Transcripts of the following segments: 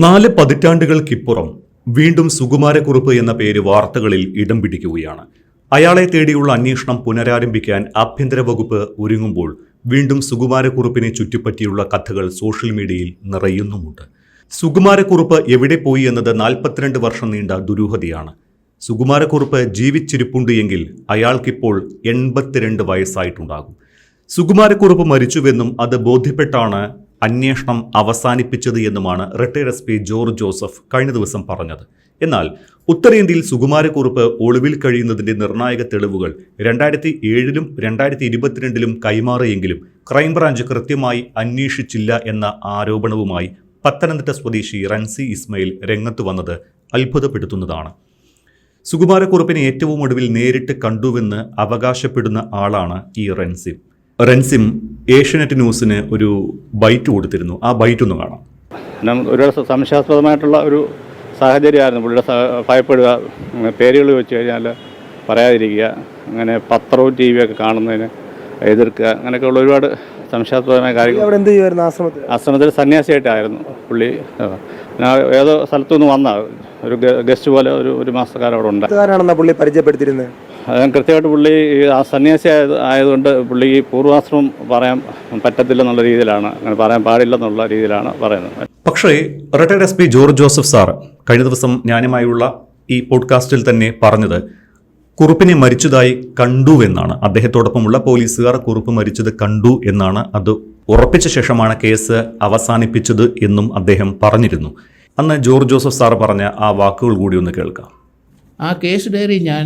4 പതിറ്റാണ്ടുകൾക്കിപ്പുറം വീണ്ടും സുകുമാരക്കുറുപ്പ് എന്ന പേര് വാർത്തകളിൽ ഇടം പിടിക്കുകയാണ്. അയാളെ തേടിയുള്ള അന്വേഷണം പുനരാരംഭിക്കാൻ ആഭ്യന്തര വകുപ്പ് ഒരുങ്ങുമ്പോൾ വീണ്ടും സുകുമാരക്കുറുപ്പിനെ ചുറ്റിപ്പറ്റിയുള്ള കഥകൾ സോഷ്യൽ മീഡിയയിൽ നിറയുന്നുമുണ്ട്. സുകുമാരക്കുറുപ്പ് എവിടെ പോയി എന്നത് 42 വർഷം നീണ്ട ദുരൂഹതയാണ്. സുകുമാരക്കുറുപ്പ് ജീവിച്ചിരിപ്പുണ്ട് എങ്കിൽ അയാൾക്കിപ്പോൾ 82 വയസ്സായിട്ടുണ്ടാകും. സുകുമാരക്കുറുപ്പ് മരിച്ചുവെന്നും അത് ബോധ്യപ്പെട്ടാണ് അന്വേഷണം അവസാനിപ്പിച്ചത് എന്നുമാണ് retired S P George Joseph കഴിഞ്ഞ ദിവസം പറഞ്ഞത്. എന്നാൽ ഉത്തരേന്ത്യയിൽ സുകുമാരക്കുറുപ്പ് ഒളിവിൽ കഴിയുന്നതിന്റെ നിർണായക തെളിവുകൾ 2007-ലും 2022-ലും കൈമാറിയെങ്കിലും ക്രൈംബ്രാഞ്ച് കൃത്യമായി അന്വേഷിച്ചില്ല എന്ന ആരോപണവുമായി പത്തനംതിട്ട സ്വദേശി റൻസി ഇസ്മയിൽ രംഗത്ത് വന്നത് അത്ഭുതപ്പെടുത്തുന്നതാണ്. സുകുമാരക്കുറുപ്പിനെ ഏറ്റവും ഒടുവിൽ നേരിട്ട് കണ്ടുവെന്ന് അവകാശപ്പെടുന്ന ആളാണ് ഈ റൻസിം ഏഷ്യാനെറ്റ് ന്യൂസിന് ഒരു ബൈറ്റ് കൊടുത്തിരുന്നു. ആ ബൈറ്റ് ഒന്ന് കാണാം. ഒരു സംശയാസ്പദമായിട്ടുള്ള ഒരു സാഹചര്യമായിരുന്നു. പുള്ളിയുടെ ഭയപ്പെടുക, പേരുകൾ വെച്ച് കഴിഞ്ഞാൽ പറയാതിരിക്കുക, അങ്ങനെ പത്രവും ടി വിയൊക്കെ കാണുന്നതിന് എതിർക്കുക, അങ്ങനെയൊക്കെയുള്ള ഒരുപാട് സംശയാസ്പദമായ കാര്യങ്ങൾ. ആശ്രമത്തിൽ സന്യാസിയായിട്ടായിരുന്നു പുള്ളി. ഏതോ സ്ഥലത്തുനിന്ന് വന്ന ഒരു ഗസ്റ്റ് പോലെ ഒരു മാസക്കാലം അവിടെ ഉണ്ട്. പുള്ളി പരിചയപ്പെടുത്തിയിരുന്നത് കൃത്യമായിട്ട് പുള്ളി ആ സന്യാസി ആയതുകൊണ്ട് പുള്ളി ഈ പൂർവാശ്രമം പറയാൻ പറ്റത്തില്ലെന്നുള്ള രീതിയിലാണ്, അങ്ങനെ പറയാൻ പാടില്ലെന്നുള്ള രീതിയിലാണ് പറയുന്നത്. പക്ഷേ retired S P George Joseph sir കഴിഞ്ഞ ദിവസം ഞാനുമായുള്ള ഈ പോഡ്കാസ്റ്റിൽ തന്നെ പറഞ്ഞത് കുറുപ്പിനെ മരിച്ചതായി കണ്ടുവെന്നാണ്. അദ്ദേഹത്തോടൊപ്പമുള്ള പോലീസുകാർ കുറുപ്പ് മരിച്ചത് കണ്ടു എന്നാണ്. അത് ഉറപ്പിച്ച ശേഷമാണ് കേസ് അവസാനിപ്പിച്ചത് എന്നും അദ്ദേഹം പറഞ്ഞിരുന്നു. അന്ന് ജോർജ് ജോസഫ് സാർ പറഞ്ഞ ആ വാക്കുകൾ കൂടി ഒന്ന് കേൾക്കാം. ആ കേസ് ഡയറി ഞാൻ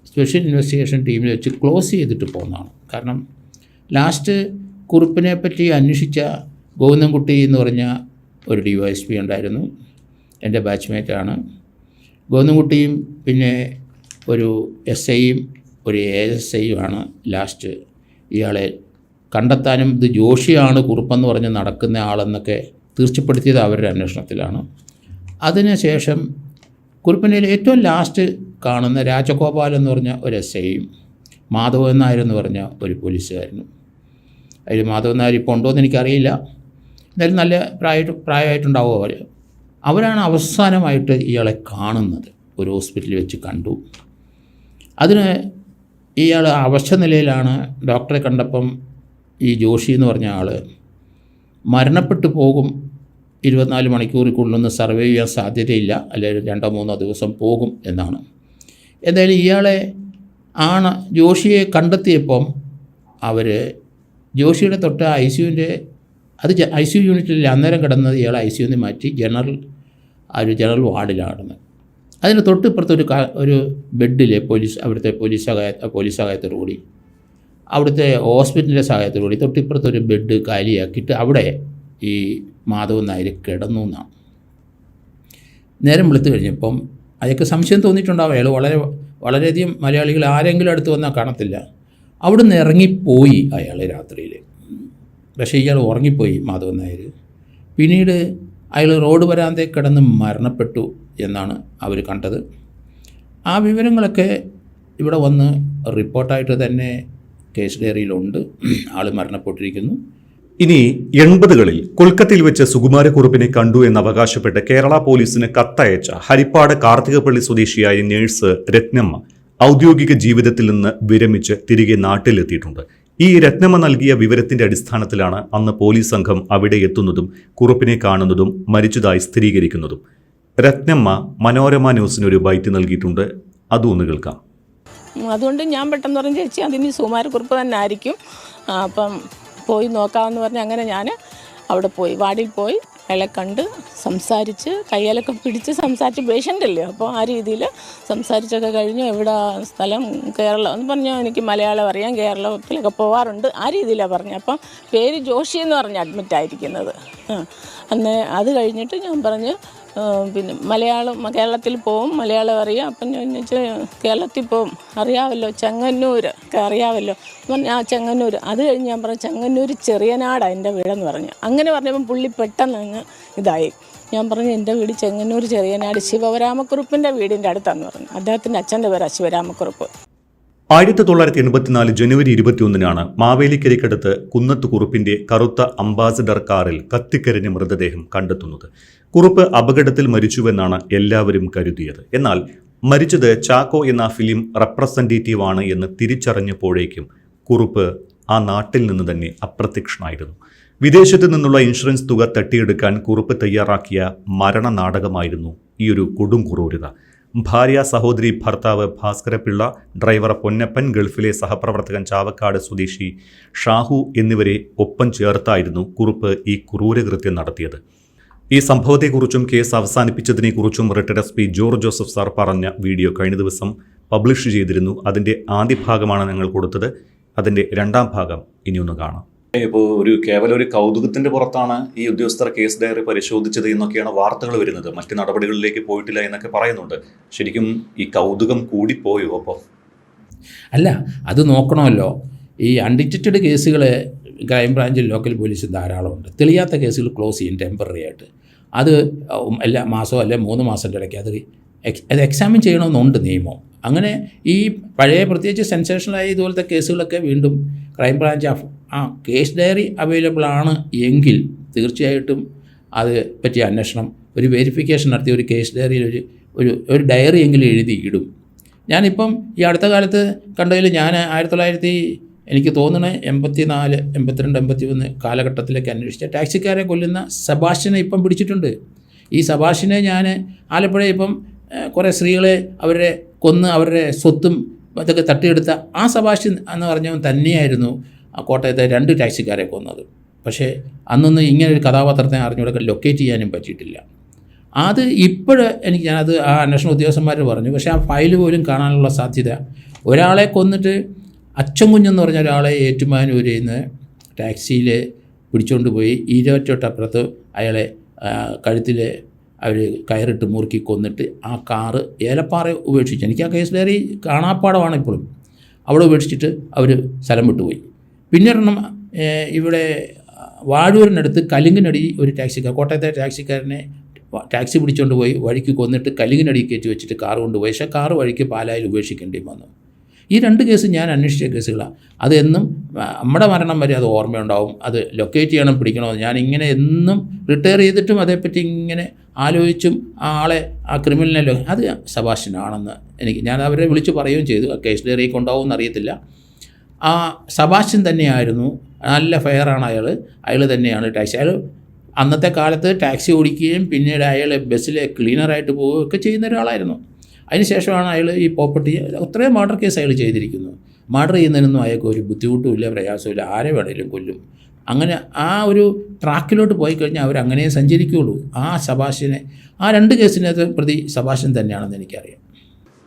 സ്പെഷ്യൽ ഇൻവെസ്റ്റിഗേഷൻ ടീമിൽ വെച്ച് ക്ലോസ് ചെയ്തിട്ട് പോകുന്നതാണ്. കാരണം ലാസ്റ്റ് കുറുപ്പിനെ പറ്റി അന്വേഷിച്ച ഗോവിന്ദൻകുട്ടി എന്ന് പറഞ്ഞ ഒരു DYSP ഉണ്ടായിരുന്നു, എൻ്റെ ബാച്ച്മേറ്റാണ്. ഗോവിന്ദൻകുട്ടിയും പിന്നെ ഒരു SIയും ഒരു ASIയും ആണ് ലാസ്റ്റ് ഇയാളെ കണ്ടെത്താനും ഇത് ജോഷിയാണ് കുറുപ്പെന്ന് പറഞ്ഞ് നടക്കുന്ന ആളെന്നൊക്കെ തീർച്ചപ്പെടുത്തിയത് അവരുടെ അന്വേഷണത്തിലാണ്. അതിനുശേഷം കുറുപ്പിനെ ഏറ്റവും ലാസ്റ്റ് കാണുന്ന രാജഗോപാൽ എന്ന് പറഞ്ഞ ഒരു SIയും മാധവൻ നായർ എന്ന് പറഞ്ഞ ഒരു പോലീസുകാരനും. അതിൽ മാധവൻ നായർ ഇപ്പോൾ ഉണ്ടോ എന്ന് എനിക്കറിയില്ല, എന്തായാലും നല്ല പ്രായമായിട്ടുണ്ടാവും അവരാണ് അവസാനമായിട്ട് ഇയാളെ കാണുന്നത്. ഒരു ഹോസ്പിറ്റലിൽ വെച്ച് കണ്ടു. അതിന് ഇയാൾ അവശ നിലയിലാണ്. ഡോക്ടറെ കണ്ടപ്പം ഈ ജോഷി എന്ന് പറഞ്ഞ ആൾ മരണപ്പെട്ടു പോകും, 24 മണിക്കൂറിനുള്ളിൽ സർവൈവ് ചെയ്യാൻ സാധ്യതയില്ല, അല്ലെങ്കിൽ 2-3 ദിവസം പോകും എന്നാണ്. എന്തായാലും ഇയാളെ ജോഷിയെ കണ്ടെത്തിയപ്പം അവർ ജോഷിയുടെ തൊട്ട് ICUവിൻ്റെ ICU യൂണിറ്റിൽ അന്നേരം കിടന്നത് ഇയാളെ ICUവിൽ നിന്ന് മാറ്റി ജനറൽ വാർഡിലാണ്. അതിന് തൊട്ടിപ്പുറത്ത് ഒരു ബെഡിൽ അവിടുത്തെ പോലീസ് സഹായത്തോടുകൂടി, അവിടുത്തെ ഹോസ്പിറ്റലിൻ്റെ സഹായത്തോടുകൂടി തൊട്ടിപ്പുറത്ത് ഒരു ബെഡ് കാലിയാക്കിയിട്ട് അവിടെ ഈ മാധവൻ നായർ കിടന്നു എന്നാണ്. നേരം വെളുത്ത് കഴിഞ്ഞപ്പം അയാൾക്ക് സംശയം തോന്നിയിട്ടുണ്ടാവും. അയാൾ വളരെയധികം മലയാളികൾ ആരെങ്കിലും അടുത്ത് വന്നാൽ കാണത്തില്ല. അവിടുന്ന് ഇറങ്ങിപ്പോയി അയാൾ രാത്രിയിൽ. പക്ഷേ ഇയാൾ ഉറങ്ങിപ്പോയി മാധവൻ നായർ. പിന്നീട് അയാൾ റോഡ് വരാതെ കിടന്ന് മരണപ്പെട്ടു എന്നാണ് അവർ കണ്ടത്. ആ വിവരങ്ങളൊക്കെ ഇവിടെ വന്ന് റിപ്പോർട്ടായിട്ട് തന്നെ കേസ് ഡയറിയിലുണ്ട്. ആൾ മരണപ്പെട്ടിരിക്കുന്നു. ഇനി 80കളിൽ കൊൽക്കത്തയിൽ വെച്ച് സുകുമാരക്കുറുപ്പിനെ കണ്ടു എന്ന് അവകാശപ്പെട്ട് കേരള പോലീസിന് കത്തയച്ച ഹരിപ്പാട് കാർത്തികപ്പള്ളി സ്വദേശിയായ നേഴ്സ് രത്നമ്മ ഔദ്യോഗിക ജീവിതത്തിൽ നിന്ന് വിരമിച്ച് തിരികെ നാട്ടിലെത്തിയിട്ടുണ്ട്. ഈ രത്നമ്മ നൽകിയ വിവരത്തിന്റെ അടിസ്ഥാനത്തിലാണ് അന്ന് പോലീസ് സംഘം അവിടെ എത്തുന്നതും കുറുപ്പിനെ കാണുന്നതും മരിച്ചതായി സ്ഥിരീകരിക്കുന്നതും. രത്നമ്മ മനോരമ ന്യൂസിന് ഒരു ബൈറ്റ് നൽകിയിട്ടുണ്ട്. അതും ഒന്ന് കേൾക്കാം. അതുകൊണ്ട് ഞാൻ പെട്ടെന്ന് പറഞ്ഞ ചേച്ചി അതിന് സുകുമാരക്കുറുപ്പ് തന്നെ ആയിരിക്കും, അപ്പം പോയി നോക്കാമെന്ന് പറഞ്ഞ് അങ്ങനെ ഞാൻ അവിടെ പോയി വാർഡിൽ പോയി അയാളെ കണ്ട് സംസാരിച്ച് കയ്യിലൊക്കെ പിടിച്ച് സംസാരിച്ച് പേഷ്യൻ്റല്ലേ, അപ്പോൾ ആ രീതിയിൽ സംസാരിച്ചൊക്കെ കഴിഞ്ഞു. എവിടെ സ്ഥലം കേരളം എന്ന് പറഞ്ഞാൽ എനിക്ക് മലയാളം അറിയാം, കേരളത്തിലൊക്കെ പോകാറുണ്ട്, ആ രീതിയിലാണ് പറഞ്ഞത്. അപ്പം പേര് ജോഷി എന്ന് പറഞ്ഞ് അഡ്മിറ്റായിരിക്കുന്നത്. അന്ന് അത് കഴിഞ്ഞിട്ട് ഞാൻ പറഞ്ഞു പിന്നെ കേരളത്തിൽ പോവും, മലയാളം അറിയാം. അപ്പം ഞാൻ കേരളത്തിൽ പോവും, അറിയാമല്ലോ ചെങ്ങന്നൂർ ഒക്കെ അറിയാമല്ലോ പറഞ്ഞാൽ ആ ചെങ്ങന്നൂർ. അത് കഴിഞ്ഞ് ഞാൻ പറഞ്ഞു ചെങ്ങന്നൂർ ചെറിയനാടാണ് എൻ്റെ വീടെന്ന് പറഞ്ഞു. അങ്ങനെ പറഞ്ഞപ്പം പുള്ളി പെട്ടെന്ന് അങ്ങ് ഇതായി. ഞാൻ പറഞ്ഞു എൻ്റെ വീട് ചെങ്ങന്നൂർ ചെറിയനാട് ശിവരാമക്കുറുപ്പിൻ്റെ വീടിൻ്റെ അടുത്താന്ന് പറഞ്ഞു. അദ്ദേഹത്തിൻ്റെ അച്ഛൻ്റെ പേരാണ് ശിവരാമക്കുറുപ്പ്. 1984 ജനുവരി 21 മാവേലിക്കരയ്ക്കടുത്ത് കുന്നത്ത് കുറുപ്പിന്റെ കറുത്ത അംബാസഡർ കാറിൽ കത്തിക്കരിഞ്ഞ മൃതദേഹം കണ്ടെത്തുന്നത്. കുറുപ്പ് അപകടത്തിൽ മരിച്ചുവെന്നാണ് എല്ലാവരും കരുതിയത്. എന്നാൽ മരിച്ചത് ചാക്കോ എന്ന ഫിലിം റെപ്രസെന്റേറ്റീവ് ആണ് എന്ന് തിരിച്ചറിഞ്ഞപ്പോഴേക്കും കുറുപ്പ് ആ നാട്ടിൽ നിന്ന് തന്നെ അപ്രത്യക്ഷനായിരുന്നു. വിദേശത്ത് നിന്നുള്ള ഇൻഷുറൻസ് തുക തട്ടിയെടുക്കാൻ കുറുപ്പ് തയ്യാറാക്കിയ മരണനാടകമായിരുന്നു ഈ ഒരു കൊടും ക്രൂരത. ഭാര്യ, സഹോദരി, ഭർത്താവ് ഭാസ്കരപിള്ള, ഡ്രൈവർ പൊന്നപ്പൻ, ഗൾഫിലെ സഹപ്രവർത്തകൻ ചാവക്കാട് സ്വദേശി ഷാഹു എന്നിവരെ ഒപ്പം ചേർത്തായിരുന്നു കുറുപ്പ് ഈ ക്രൂരകൃത്യം നടത്തിയത്. ഈ സംഭവത്തെക്കുറിച്ചും കേസ് അവസാനിപ്പിച്ചതിനെക്കുറിച്ചും retired SP George Joseph sir പറഞ്ഞ വീഡിയോ കഴിഞ്ഞ ദിവസം പബ്ലിഷ് ചെയ്തിരുന്നു. അതിൻ്റെ ആദ്യ ഭാഗമാണ് ഞങ്ങൾ കൊടുത്തത്. അതിൻ്റെ രണ്ടാം ഭാഗം ഇനിയൊന്ന് കാണാം. ഇപ്പോൾ കേവലം ഒരു കൗതുകത്തിന്റെ പുറത്താണ് ഈ ഉദ്യോഗസ്ഥർ കേസ് ഡയറി പരിശോധിച്ചത് എന്നൊക്കെയാണ് വാർത്തകൾ വരുന്നത്. മറ്റ് നടപടികളിലേക്ക് പോയിട്ടില്ല എന്നൊക്കെ പറയുന്നുണ്ട്. ശരിക്കും ഈ കൗതുകം കൂടിപ്പോയോ? അപ്പോൾ അല്ല, അത് നോക്കണമല്ലോ. ഈ അൺഡിറ്റക്റ്റഡ് കേസുകൾ ക്രൈംബ്രാഞ്ചിൽ ലോക്കൽ പോലീസ് ധാരാളമുണ്ട്. തെളിയാത്ത കേസുകൾ ക്ലോസ് ചെയ്യും ടെമ്പററി ആയിട്ട്. അത് എല്ലാ മാസമോ അല്ലെ 3 മാസത്തിൻ്റെ ഇടയ്ക്ക് അത് എക്സാമിൻ ചെയ്യണമെന്നുണ്ട് നിയമം. അങ്ങനെ ഈ പഴയ പ്രത്യേകിച്ച് സെൻസേഷണലായ ഇതുപോലത്തെ കേസുകളൊക്കെ വീണ്ടും ക്രൈംബ്രാഞ്ച് ആ കേസ് ഡയറി അവൈലബിൾ ആണ് എങ്കിൽ തീർച്ചയായിട്ടും അത് പറ്റിയ അന്വേഷണം, ഒരു വെരിഫിക്കേഷൻ നടത്തി ഒരു കേസ് ഡയറിയിൽ ഒരു ഡയറി എങ്കിലും എഴുതി ഇടും. ഞാനിപ്പം ഈ അടുത്ത കാലത്ത് കണ്ടതിൽ ഞാൻ 1900 എനിക്ക് തോന്നുന്നത് 84, 82, 81 കാലഘട്ടത്തിലേക്ക് അന്വേഷിച്ച ടാക്സിക്കാരെ കൊല്ലുന്ന സബാഷിനെ ഇപ്പം പിടിച്ചിട്ടുണ്ട്. ഈ സബാഷിനെ ഞാൻ ആലപ്പുഴ ഇപ്പം കുറേ സ്ത്രീകളെ അവരുടെ കൊന്ന് അവരുടെ സ്വത്തും ഇതൊക്കെ തട്ടിയെടുത്ത ആ സബാഷിൻ എന്ന് പറഞ്ഞവൻ തന്നെയായിരുന്നു കോട്ടയത്തെ 2 ടാക്സിക്കാരെ കൊന്നത്. പക്ഷേ അന്നൊന്നും ഇങ്ങനെ ഒരു കഥാപാത്രത്തെ അറിഞ്ഞുകൊടുക്കാൻ ലൊക്കേറ്റ് ചെയ്യാനും പറ്റിയിട്ടില്ല. അത് ഞാനത് ആ അന്വേഷണ ഉദ്യോഗസ്ഥന്മാർ പറഞ്ഞു. പക്ഷേ ആ ഫയൽ പോലും കാണാനുള്ള സാധ്യത, ഒരാളെ കൊന്നിട്ട് അച്ചൻകുഞ്ഞെന്ന് പറഞ്ഞ ഒരാളെ ഏറ്റുമാനൂരിൽ നിന്ന് ടാക്സിയിൽ പിടിച്ചുകൊണ്ട് പോയി ഈരോറ്റോട്ടപ്പുറത്ത് അയാളെ കഴുത്തിൽ അവർ കയറിട്ട് മുറുക്കി കൊന്നിട്ട് ആ കാറ് ഏലപ്പാറ ഉപേക്ഷിച്ചു. എനിക്ക് ആ കേസ് ഡയറി കാണാപ്പാടമാണ് ഇപ്പോഴും. അവിടെ ഉപേക്ഷിച്ചിട്ട് അവർ സ്ഥലം വിട്ടുപോയി. പിന്നീടണം ഇവിടെ വാഴൂരിനടുത്ത് കലിങ്ങിനടി ഒരു കോട്ടയത്തെ ടാക്സിക്കാരനെ ടാക്സി പിടിച്ചുകൊണ്ട് പോയി വഴിക്ക് കൊന്നിട്ട് കലിങ്ങിനടി കയറ്റി വെച്ചിട്ട് കാറ് കൊണ്ടുപോയി. പക്ഷേ കാറ് വഴിക്ക് പാലായിൽ ഉപേക്ഷിക്കേണ്ടി വന്നു. ഈ 2 കേസ് ഞാൻ അന്വേഷിച്ച കേസുകളാണ്. അതെന്നും നമ്മുടെ മരണം വരെ അത് ഓർമ്മയുണ്ടാവും. അത് ലൊക്കേറ്റ് ചെയ്യണം, പിടിക്കണമെന്ന് ഞാനിങ്ങനെ എന്നും റിട്ടയർ ചെയ്തിട്ടും അതേപ്പറ്റി ഇങ്ങനെ ആലോചിച്ചും ആ ആളെ ആ ക്രിമിനലിനെ അത് സബാഷിനാണെന്ന് ഞാൻ അവരെ വിളിച്ച് പറയുകയും ചെയ്തു. ആ കേസ് ഡയറിയൊക്കെ ഉണ്ടാവുമെന്ന് അറിയത്തില്ല. ആ സബാഷിൻ തന്നെയായിരുന്നു. നല്ല ഫെയറാണ് അയാൾ തന്നെയാണ് ടാക്സി. അയാൾ അന്നത്തെ കാലത്ത് ടാക്സി ഓടിക്കുകയും പിന്നീട് അയാൾ ബസ്സിലെ ക്ലീനറായിട്ട് പോവുകയൊക്കെ ചെയ്യുന്ന ഒരാളായിരുന്നു. അതിനുശേഷമാണ് അയാൾ ഈ പ്രോപ്പർട്ടി അത്രയും മർഡർ കേസ് അയാൾ ചെയ്തിരിക്കുന്നു. മർഡർ ചെയ്യുന്നതിനൊന്നും അയാൾക്ക് ഒരു ബുദ്ധിമുട്ടുമില്ല, പ്രയാസമില്ല, ആരെ വേണേലും കൊല്ലും. അങ്ങനെ ആ ഒരു ട്രാക്കിലോട്ട് പോയി കഴിഞ്ഞാൽ അവരങ്ങനെ സഞ്ചരിക്കുകയുള്ളൂ. ആ സബാഷിനെ ആ 2 കേസിനകത്ത് പ്രതി സബാഷൻ തന്നെയാണെന്ന് എനിക്കറിയാം.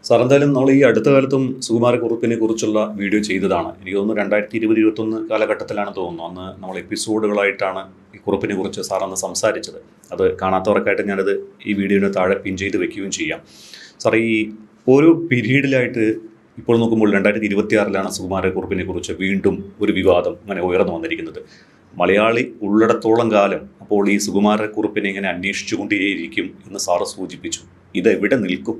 സാർ, എന്തായാലും നമ്മൾ ഈ അടുത്ത കാലത്തും സുകുമാരക്കുറുപ്പിനെ കുറിച്ചുള്ള വീഡിയോ ചെയ്തതാണ്. എനിക്ക് തോന്നുന്നു 2020-21 കാലഘട്ടത്തിലാണ് തോന്നുന്നു. അന്ന് നമ്മൾ എപ്പിസോഡുകളായിട്ടാണ് ഈ കുറുപ്പിനെ കുറിച്ച് സാർ അന്ന് സംസാരിച്ചത്. അത് കാണാത്തവർക്കായിട്ട് ഞാനത് ഈ വീഡിയോയുടെ താഴെ പിൻ ചെയ്ത് വെക്കുകയും ചെയ്യാം. സാർ, ഈ ഓരോ പീരീഡിലായിട്ട് ഇപ്പോൾ നോക്കുമ്പോൾ 2026 സുകുമാരക്കുറുപ്പിനെ കുറിച്ച് വീണ്ടും ഒരു വിവാദം അങ്ങനെ ഉയർന്നു വന്നിരിക്കുന്നത്. മലയാളി ഉള്ളിടത്തോളം കാലം അപ്പോൾ ഈ സുകുമാരക്കുറുപ്പിനെ ഇങ്ങനെ അന്വേഷിച്ചുകൊണ്ടേയിരിക്കും എന്ന് സാറ് സൂചിപ്പിച്ചു. ഇതെവിടെ നിൽക്കും?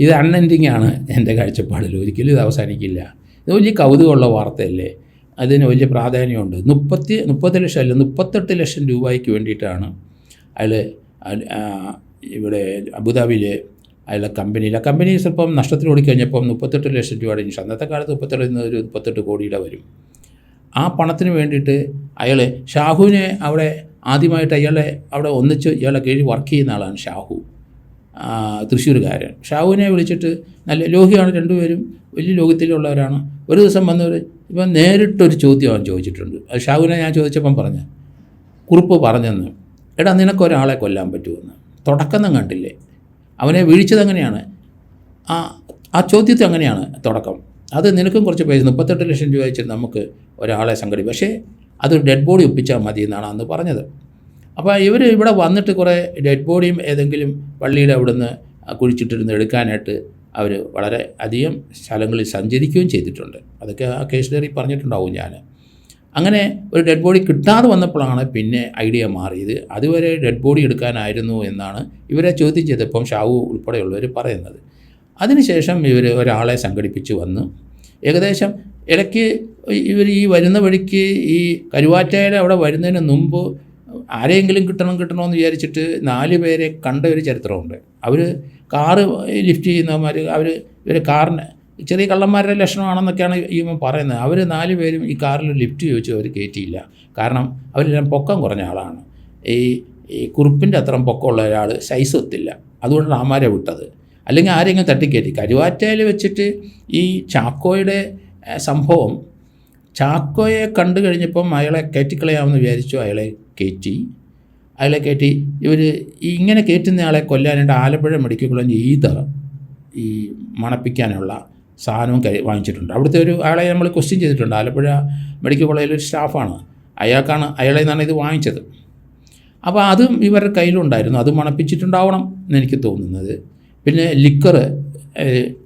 ഇത് അൺഎൻഡിങ് ആണ് എൻ്റെ കാഴ്ചപ്പാടിൽ. ഒരിക്കലും ഇത് അവസാനിക്കില്ല. ഇത് വലിയ കൗതുകമുള്ള വാർത്തയല്ലേ, അതിന് വലിയ പ്രാധാന്യമുണ്ട്. 30 ലക്ഷം അല്ല 38 ലക്ഷം രൂപയ്ക്ക് വേണ്ടിയിട്ടാണ് അയാൾ ഇവിടെ അബുദാബിയിലെ അയാളുടെ കമ്പനി സ്വല്പം നഷ്ടത്തിൽ ഓടിക്കഴിഞ്ഞപ്പം 38 ലക്ഷം രൂപയുടെ ഇൻഷുറൻസ്, അന്നത്തെ കാലത്ത് 38 കോടിയുടെ വരും. ആ പണത്തിന് വേണ്ടിയിട്ട് അയാൾ ഷാഹുവിനെ അവിടെ ആദ്യമായിട്ട് അവിടെ ഒന്നിച്ച് ഇയാളെ കീഴിൽ വർക്ക് ചെയ്യുന്ന ആളാണ് ഷാഹു, തൃശ്ശൂർകാരൻ. ഷാഹുവിനെ വിളിച്ചിട്ട് നല്ല ലോഹിയാണ്, 2 പേരും വലിയ ലോകത്തിലുള്ളവരാണ്. ഒരു ദിവസം വന്നവർ ഇപ്പം നേരിട്ടൊരു ചോദ്യം അവൻ ചോദിച്ചിട്ടുണ്ട്. അത് ഷാഹുവിനെ ഞാൻ ചോദിച്ചപ്പം കുറുപ്പ് പറഞ്ഞെന്ന്, എടാ നിനക്കൊരാളെ കൊല്ലാൻ പറ്റുമെന്ന്. തുടക്കം കണ്ടില്ലേ, അവനെ വീഴ്ചത് അങ്ങനെയാണ്. ആ ചോദ്യത്തിൽ അങ്ങനെയാണ് തുടക്കം. അത് നിനക്കും കുറച്ച് പൈസ 38 ലക്ഷം രൂപ വെച്ചിട്ട് നമുക്ക് ഒരാളെ സംഘടിപ്പിക്കും, പക്ഷേ അതൊരു ഡെഡ് ബോഡി ഒപ്പിച്ചാൽ മതി എന്നാണ് അന്ന് പറഞ്ഞത്. അപ്പോൾ ഇവർ ഇവിടെ വന്നിട്ട് കുറേ ഡെഡ് ബോഡിയും ഏതെങ്കിലും പള്ളിയുടെ അവിടുന്ന് കുഴിച്ചിട്ടിരുന്ന് എടുക്കാനായിട്ട് അവർ വളരെ അധികം സ്ഥലങ്ങളിൽ സഞ്ചരിക്കുകയും ചെയ്തിട്ടുണ്ട്. അതൊക്കെ ആ കേസ് ഡയറി പറഞ്ഞിട്ടുണ്ടാവും ഞാൻ. അങ്ങനെ ഒരു ഡെഡ് ബോഡി കിട്ടാതെ വന്നപ്പോഴാണ് പിന്നെ ഐഡിയ മാറിയത്. അതുവരെ ഡെഡ് ബോഡി എടുക്കാനായിരുന്നു എന്നാണ് ഇവരെ ചോദ്യം ചെയ്തപ്പം ഷാവു ഉൾപ്പെടെയുള്ളവർ പറയുന്നത്. അതിനുശേഷം ഇവർ ഒരാളെ സംഘടിപ്പിച്ച് വന്നു. ഏകദേശം ഇടയ്ക്ക് ഇവർ ഈ വരുന്ന വഴിക്ക് ഈ കരുവാറ്റയുടെ അവിടെ വരുന്നതിന് മുമ്പ് ആരെയെങ്കിലും കിട്ടണമെന്ന് വിചാരിച്ചിട്ട് 4 പേരെ കണ്ട ഒരു ചരിത്രമുണ്ട്. അവർ കാറ് ലിഫ്റ്റ് ചെയ്യുന്നവന്മാർ, ഇവർ കാറിന് ചെറിയ കള്ളന്മാരുടെ ലക്ഷണമാണെന്നൊക്കെയാണ് ഇവൻ പറയുന്നത്. അവർ 4 പേരും ഈ കാറിൽ ലിഫ്റ്റ് ചോദിച്ചു അവർ കയറ്റിയില്ല. കാരണം അവരെല്ലാം പൊക്കം കുറഞ്ഞ ആളാണ്. ഈ കുറുപ്പിൻ്റെ അത്രയും പൊക്കമുള്ള ഒരാൾ സൈസ് ഒത്തില്ല, അതുകൊണ്ടാണ് ആമാരെ വിട്ടത്. അല്ലെങ്കിൽ ആരെങ്കിലും തട്ടിക്കയറ്റി. കരുവാറ്റയിൽ വെച്ചിട്ട് ഈ ചാക്കോയുടെ സംഭവം, ചാക്കോയെ കണ്ടു കഴിഞ്ഞപ്പം അയാളെ കയറ്റിക്കളയാമെന്ന് വിചാരിച്ചു. അയാളെ കയറ്റി ഇവർ ഇങ്ങനെ കയറ്റുന്നയാളെ കൊല്ലാനായിട്ട് ആലപ്പുഴ മെഡിക്കൽ കോളേജ് ഈ മണപ്പിക്കാനുള്ള സാധനവും വാങ്ങിച്ചിട്ടുണ്ട്. അവിടുത്തെ ഒരു ആളെ നമ്മൾ ക്വസ്റ്റ്യൻ ചെയ്തിട്ടുണ്ട്. ആലപ്പുഴ മെഡിക്കൽ കോളേജിലൊരു സ്റ്റാഫാണ്, അയാളെ നിന്നാണ് ഇത് വാങ്ങിച്ചത്. അപ്പോൾ അതും ഇവരുടെ കയ്യിലുണ്ടായിരുന്നു. അത് മണപ്പിച്ചിട്ടുണ്ടാവണം എന്നെനിക്ക് തോന്നുന്നത്. പിന്നെ ലിക്കർ,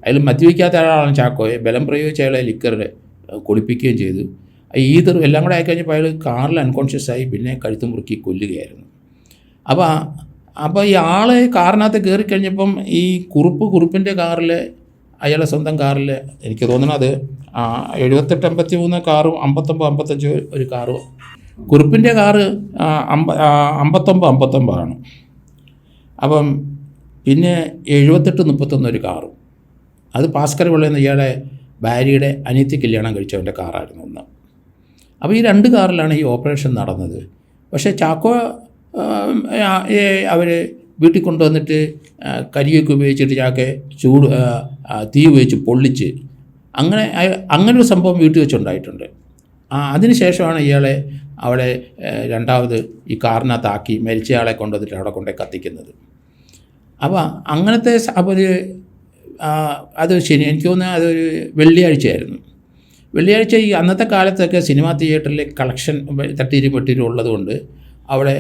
അതിൽ മദ്യപിക്കാത്ത ആളാണ് ചാക്കോയെ, ബലം പ്രയോഗിച്ച അയാളെ ലിക്കർ കുളിപ്പിക്കുകയും ചെയ്തു. ഈതർ എല്ലാം കൂടെ ആയിക്കഴിഞ്ഞപ്പോൾ അയാൾ കാറിൽ അൺകോൺഷ്യസായി, പിന്നെ കഴുത്ത് മുറുക്കി കൊല്ലുകയായിരുന്നു. അപ്പോൾ ഈ ആളെ കാറിനകത്ത് കയറിക്കഴിഞ്ഞപ്പം ഈ കുറുപ്പിൻ്റെ കാറിൽ, അയാളെ സ്വന്തം കാറിൽ, എനിക്ക് തോന്നുന്നത് 78-83 കാറും 59-55 ഒരു കാറും, കുറുപ്പിൻ്റെ കാറ് 59-59 അപ്പം പിന്നെ 78-31 ഒരു കാറും. അത് ഭാസ്കർ പിള്ളയെന്ന് ഇയാളെ ഭാര്യയുടെ അനിയത്തി കല്യാണം കഴിച്ചവൻ്റെ കാറായിരുന്നു ഒന്ന്. അപ്പോൾ ഈ 2 കാറിലാണ് ഈ ഓപ്പറേഷൻ നടന്നത്. പക്ഷേ ചാക്കോ അവർ വീട്ടിൽ കൊണ്ടുവന്നിട്ട് കരിയൊക്കെ ഉപയോഗിച്ചിട്ട് ചാക്കെ തീ ഉപയോഗിച്ച് പൊള്ളിച്ച് അങ്ങനൊരു സംഭവം വീട്ടിൽ വെച്ചുണ്ടായിട്ടുണ്ട്. അതിനുശേഷമാണ് ഇയാളെ അവിടെ രണ്ടാമത് ഈ കാറിനകത്താക്കി മരിച്ചയാളെ കൊണ്ടുവന്നിട്ട് അവിടെ കൊണ്ടുപോയി കത്തിക്കുന്നത്. അപ്പോൾ അങ്ങനത്തെ അത് എനിക്ക് തോന്നുന്നത് അതൊരു വെള്ളിയാഴ്ചയായിരുന്നു. വെള്ളിയാഴ്ച ഈ അന്നത്തെ കാലത്തൊക്കെ സിനിമാ തിയേറ്ററിൽ കളക്ഷൻ തട്ടിരും ഉള്ളതുകൊണ്ട് അവിടെ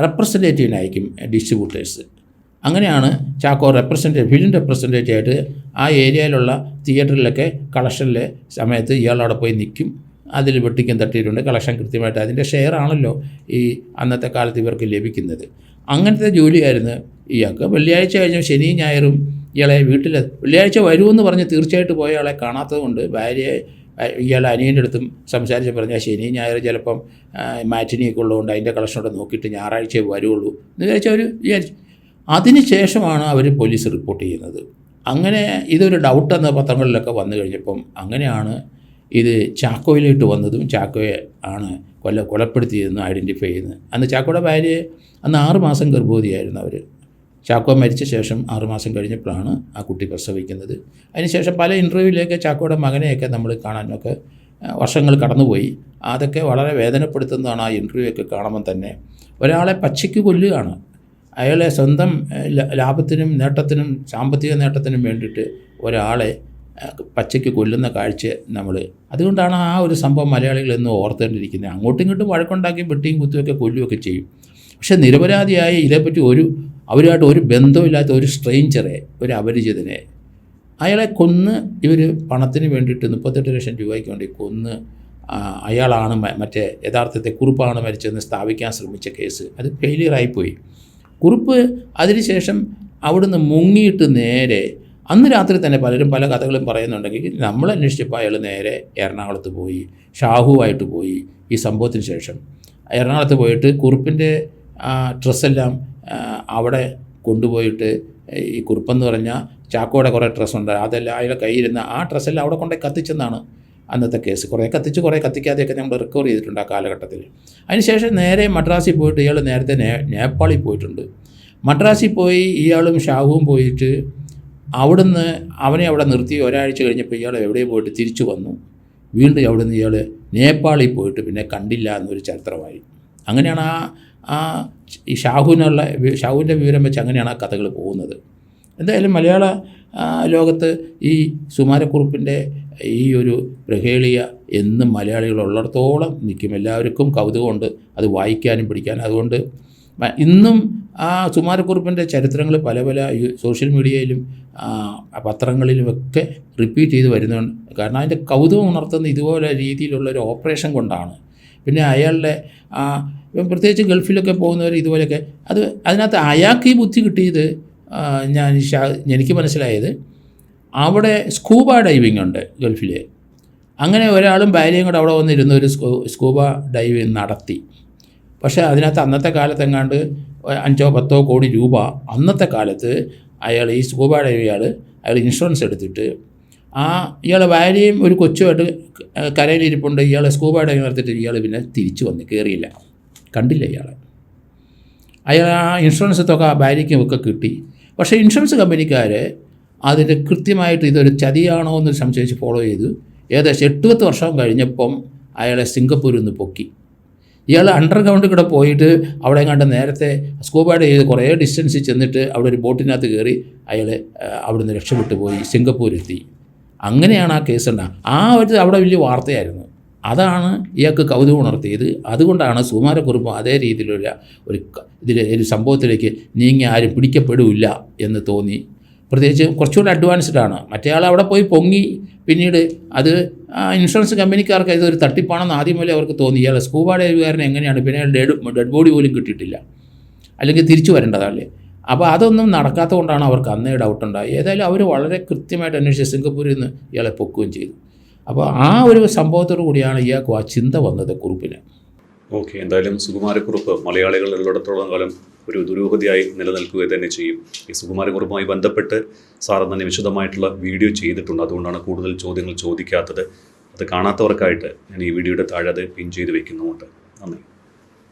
റെപ്രസെൻറ്റേറ്റീവിനായിരിക്കും ഡിസ്ട്രിബ്യൂട്ടേഴ്സ്. അങ്ങനെയാണ് ചാക്കോ ഫിലിം റെപ്രസെൻറ്റേറ്റീവ് ആയിട്ട് ആ ഏരിയയിലുള്ള തിയേറ്ററിലൊക്കെ കളക്ഷനിലെ സമയത്ത് ഇയാളവിടെ പോയി നിൽക്കും. അതിൽ വെട്ടിക്കും തട്ടിയിട്ടുണ്ട് കളക്ഷൻ കൃത്യമായിട്ട് അതിൻ്റെ ഷെയർ ആണല്ലോ ഈ അന്നത്തെ കാലത്ത് ഇവർക്ക് ലഭിക്കുന്നത്. അങ്ങനത്തെ ജോലിയായിരുന്നു ഇയാൾക്ക്. വെള്ളിയാഴ്ച കഴിഞ്ഞ ശനിയും ഞായറും ഇയാളെ വെള്ളിയാഴ്ച വരുമെന്ന് പറഞ്ഞ് തീർച്ചയായിട്ടും പോയ ആളെ കാണാത്തത് കൊണ്ട് ഇയാളെ അനിയൻ്റെ അടുത്തും സംസാരിച്ച് പറഞ്ഞാൽ ശനിയും ഞായറും ചിലപ്പം മാറ്റിനിയൊക്കെ ഉള്ളതുകൊണ്ട് അതിൻ്റെ കളക്ഷനോടെ നോക്കിയിട്ട് ഞായറാഴ്ചയെ വരുള്ളൂ എന്ന് വിചാരിച്ചു. അതിന് ശേഷമാണ് അവർ പോലീസ് റിപ്പോർട്ട് ചെയ്യുന്നത്. അങ്ങനെ ഇതൊരു ഡൗട്ടെന്ന് പത്രങ്ങളിലൊക്കെ വന്നു കഴിഞ്ഞപ്പം അങ്ങനെയാണ് ഇത് ചാക്കോയിലോട്ട് വന്നതും ചാക്കോയെ ആണ് കൊലപ്പെടുത്തിയതെന്ന് ഐഡൻറ്റിഫൈ ചെയ്യുന്നത്. അന്ന് ചാക്കോയുടെ ഭാര്യയെ അന്ന് 6 മാസം ഗർഭവതിയായിരുന്നു അവർ. ചാക്കോ മരിച്ച ശേഷം 6 മാസം കഴിഞ്ഞപ്പോഴാണ് ആ കുട്ടി പ്രസവിക്കുന്നത്. അതിനുശേഷം പല ഇൻ്റർവ്യൂവിലേക്ക് ചാക്കോയുടെ മകനെയൊക്കെ നമ്മൾ കാണാനൊക്കെ വർഷങ്ങൾ കടന്നുപോയി. അതൊക്കെ വളരെ വേദനപ്പെടുത്തുന്നതാണ്. ആ ഇൻ്റർവ്യൂ ഒക്കെ കാണുമ്പോൾ തന്നെ ഒരാളെ പച്ചയ്ക്ക് കൊല്ലുകയാണ്. അയാളെ സ്വന്തം ലാഭത്തിനും നേട്ടത്തിനും സാമ്പത്തിക നേട്ടത്തിനും വേണ്ടിയിട്ട് ഒരാളെ പച്ചയ്ക്ക് കൊല്ലുന്ന കാഴ്ച അതുകൊണ്ടാണ് ആ ഒരു സംഭവം മലയാളികൾ എന്നും ഓർത്തേണ്ടിയിരിക്കുന്നത്. അങ്ങോട്ടും ഇങ്ങോട്ടും വഴക്കുണ്ടാക്കി വെട്ടിയും കുത്തുമൊക്കെ കൊല്ലുകയൊക്കെ ചെയ്യും. പക്ഷെ നിരപരാധിയായ ഇതേപ്പറ്റി അവരുമായിട്ട് ഒരു ബന്ധമില്ലാത്ത ഒരു സ്ട്രേഞ്ചറെ, ഒരു അപരിചിതനെ അയാളെ കൊന്ന് ഇവർ പണത്തിന് വേണ്ടിയിട്ട് 38 ലക്ഷം രൂപയ്ക്ക് വേണ്ടി കൊന്ന് അയാളാണ് മറ്റേ യഥാർത്ഥത്തെ കുറുപ്പാണ് മരിച്ചതെന്ന് സ്ഥാപിക്കാൻ ശ്രമിച്ച കേസ് അത് ഫെയിലിയറായിപ്പോയി. കുറുപ്പ് അതിനുശേഷം അവിടുന്ന് മുങ്ങിയിട്ട് നേരെ അന്ന് രാത്രി തന്നെ പലരും പല കഥകളും പറയുന്നുണ്ടെങ്കിൽ നമ്മൾ അന്വേഷിച്ചപ്പോൾ അയാൾ നേരെ എറണാകുളത്ത് പോയി, ഷാഹുവായിട്ട് പോയി. ഈ സംഭവത്തിന് ശേഷം എറണാകുളത്ത് പോയിട്ട് കുറുപ്പിൻ്റെ ഡ്രസ്സെല്ലാം അവിടെ കൊണ്ടുപോയിട്ട് ഈ കുറുപ്പെന്ന് പറഞ്ഞാൽ ചാക്കോയുടെ കുറേ ഡ്രസ്സുണ്ട്, അതെല്ലാം അയാളുടെ കയ്യിരുന്ന ആ ഡ്രസ്സെല്ലാം അവിടെ കൊണ്ടുപോയി കത്തിച്ചെന്നാണ് അന്നത്തെ കേസ്. കുറേ കത്തിച്ച് കുറേ കത്തിക്കാതെയൊക്കെ നമ്മൾ റിക്കവർ ചെയ്തിട്ടുണ്ട് ആ കാലഘട്ടത്തിൽ. അതിനുശേഷം നേരെ മദ്രാസിൽ പോയിട്ട് ഇയാൾ നേരത്തെ നേപ്പാളിൽ പോയിട്ടുണ്ട്. മദ്രാസിൽ പോയി ഇയാളും ഷാഹുവും പോയിട്ട് അവിടുന്ന് അവനെ അവിടെ നിർത്തി ഒരാഴ്ച കഴിഞ്ഞപ്പോൾ ഇയാൾ എവിടെ പോയിട്ട് തിരിച്ചു വന്നു. വീണ്ടും അവിടുന്ന് ഇയാൾ നേപ്പാളിൽ പോയിട്ട് പിന്നെ കണ്ടില്ല എന്നൊരു ചരിത്രമായി. അങ്ങനെയാണ് ഈ ഷാഹുവിൻ്റെ വിവരം വെച്ച് അങ്ങനെയാണ് ആ കഥകൾ പോകുന്നത്. എന്തായാലും മലയാള ലോകത്ത് ഈ സുകുമാരക്കുറുപ്പിൻ്റെ ഈ ഒരു പ്രഹേളിയ എന്നും മലയാളികൾ ഉള്ളിടത്തോളം നിൽക്കും. എല്ലാവർക്കും കൗതുകമുണ്ട് അത് വായിക്കാനും പഠിക്കാനും. അതുകൊണ്ട് ഇന്നും ആ സുകുമാരക്കുറുപ്പിൻ്റെ ചരിത്രങ്ങൾ പല സോഷ്യൽ മീഡിയയിലും പത്രങ്ങളിലുമൊക്കെ റിപ്പീറ്റ് ചെയ്ത് വരുന്നുണ്ട്. കാരണം അതിൻ്റെ കൗതുകം ഉണർത്തുന്ന ഇതുപോലെ രീതിയിലുള്ളൊരു ഓപ്പറേഷൻ കൊണ്ടാണ്. പിന്നെ അയാളുടെ പ്രത്യേകിച്ച് ഗൾഫിലൊക്കെ പോകുന്നവർ ഇതുപോലെയൊക്കെ അതിനകത്ത് അയാൾക്ക് ഈ ബുദ്ധി കിട്ടിയത് എനിക്ക് മനസ്സിലായത് അവിടെ സ്കൂബ ഡൈവിംഗ് ഉണ്ട് ഗൾഫിൽ. അങ്ങനെ ഒരാളും ഭാര്യയും കൂടെ അവിടെ വന്നിരുന്ന ഒരു സ്കൂബ ഡൈവിങ് നടത്തി. പക്ഷേ അതിനകത്ത് അന്നത്തെ കാലത്തെങ്ങാണ്ട് 5-10 കോടി രൂപ അന്നത്തെ കാലത്ത് അയാൾ ഈ സ്കൂബ ഡൈവ് അയാൾ ഇൻഷുറൻസ് എടുത്തിട്ട് ഇയാളെ ഭാര്യയും ഒരു കൊച്ചുമായിട്ട് കരയിലിരിപ്പുണ്ട്. ഇയാളെ സ്കൂബ ഡൈവ് നടത്തിയിട്ട് ഇയാൾ പിന്നെ തിരിച്ചു വന്ന് കയറിയില്ല, കണ്ടില്ല ഇയാളെ. അയാൾ ആ ഇൻഷുറൻസ് തുക ഭാര്യയ്ക്കും ഒക്കെ കിട്ടി. പക്ഷേ ഇൻഷുറൻസ് കമ്പനിക്കാർ അതിന് കൃത്യമായിട്ട് ഇതൊരു ചതിയാണോ എന്ന് സംശയിച്ച് ഫോളോ ചെയ്തു. ഏകദേശം 8-10 വർഷം കഴിഞ്ഞപ്പം അയാളെ സിംഗപ്പൂരിൽ നിന്ന് പൊക്കി. ഇയാൾ അണ്ടർഗ്രൗണ്ടിൽ കൂടെ പോയിട്ട് അവിടെ കണ്ട് നേരത്തെ സ്കൂബ ഡൈവ് ചെയ്ത് കുറേ ഡിസ്റ്റൻസിൽ ചെന്നിട്ട് അവിടെ ഒരു ബോട്ടിനകത്ത് കയറി അയാൾ അവിടെ നിന്ന് രക്ഷപ്പെട്ടു പോയി സിംഗപ്പൂരെത്തി. അങ്ങനെയാണ് ആ കേസ് ഉണ്ടാകുക. അവിടെ വലിയ വാർത്തയായിരുന്നു. അതാണ് ഇയാൾക്ക് കൗതുകം ഉണർത്തിയത്. അതുകൊണ്ടാണ് സുകുമാരക്കുറുപ്പും അതേ രീതിയിലുള്ള ഒരു സംഭവത്തിലേക്ക് നീങ്ങി ആരും പിടിക്കപ്പെടില്ല എന്ന് തോന്നി. പ്രത്യേകിച്ച് കുറച്ചുകൂടി അഡ്വാൻസ്ഡാണ്. മറ്റേ ആൾ അവിടെ പോയി പൊങ്ങി. പിന്നീട് അത് ഇൻഷുറൻസ് കമ്പനിക്കാർക്ക് ഇതൊരു തട്ടിപ്പാണെന്ന് ആദ്യം മുതലേ അവർക്ക് തോന്നി. ഇയാൾ സ്കൂബ ഡൈവുകാരനെ എങ്ങനെയാണ് പിന്നെ ഡെഡ് ബോഡി പോലും കിട്ടിയിട്ടില്ല, അല്ലെങ്കിൽ തിരിച്ചു വരേണ്ടതല്ലേ. അപ്പോൾ അതൊന്നും നടക്കാത്തത് കൊണ്ടാണ് അവർക്ക് അന്നേ ഡൗട്ടുണ്ടായി. ഏതായാലും അവർ വളരെ കൃത്യമായിട്ട് അന്വേഷിച്ച് സിംഗപ്പൂരിൽ നിന്ന് ഇയാളെ പൊക്കുകയും ചെയ്തു. അപ്പോൾ ആ ഒരു സംഭവത്തോടു കൂടിയാണ് ഇയാൾക്ക് ആ ചിന്ത വന്നത് കുറുപ്പിന്. ഓക്കെ, എന്തായാലും സുകുമാരക്കുറുപ്പ് മലയാളികളുള്ളിടത്തോളം കാലം ഒരു ദുരൂഹതയായി നിലനിൽക്കുക തന്നെ ചെയ്യും. ഈ സുകുമാരക്കുറുപ്പുമായി ബന്ധപ്പെട്ട് സാർ തന്നെ വിശദമായിട്ടുള്ള വീഡിയോ ചെയ്തിട്ടുണ്ട്. അതുകൊണ്ടാണ് കൂടുതൽ ചോദ്യങ്ങൾ ചോദിക്കാത്തത്. അത് കാണാത്തവർക്കായിട്ട് ഞാൻ ഈ വീഡിയോയുടെ താഴെ അത് പിൻ ചെയ്ത് വെക്കുന്നുമുണ്ട്. നന്ദി.